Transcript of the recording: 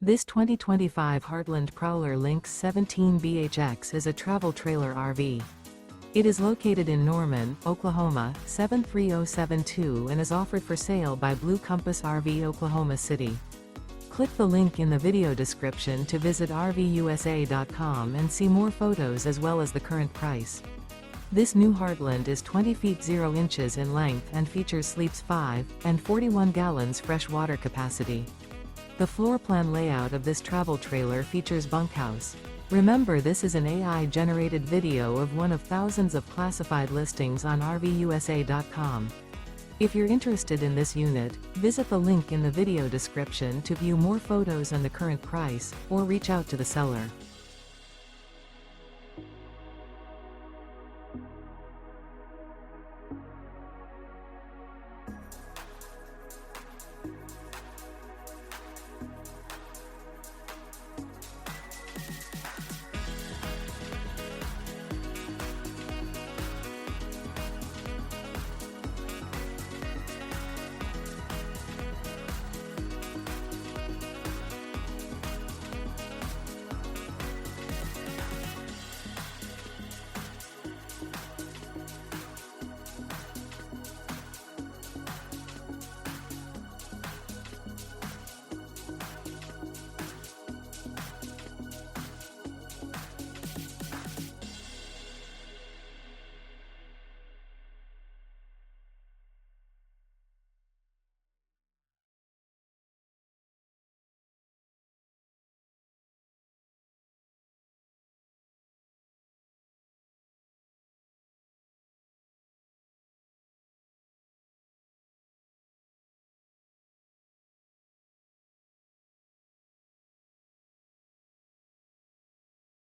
This 2025 Heartland Prowler Lynx 17BHX is a travel trailer RV. It is located in Norman, Oklahoma, 73072 and is offered for sale by Blue Compass RV Oklahoma City. Click the link in the video description to visit RVUSA.com and see more photos as well as the current price. This new Heartland is 20 feet 0 inches in length and features sleeps 5 and 41 gallons fresh water capacity. The floor plan layout of this travel trailer features bunkhouse. Remember, this is an AI-generated video of one of thousands of classified listings on RVUSA.com. If you're interested in this unit, visit the link in the video description to view more photos and the current price, or reach out to the seller.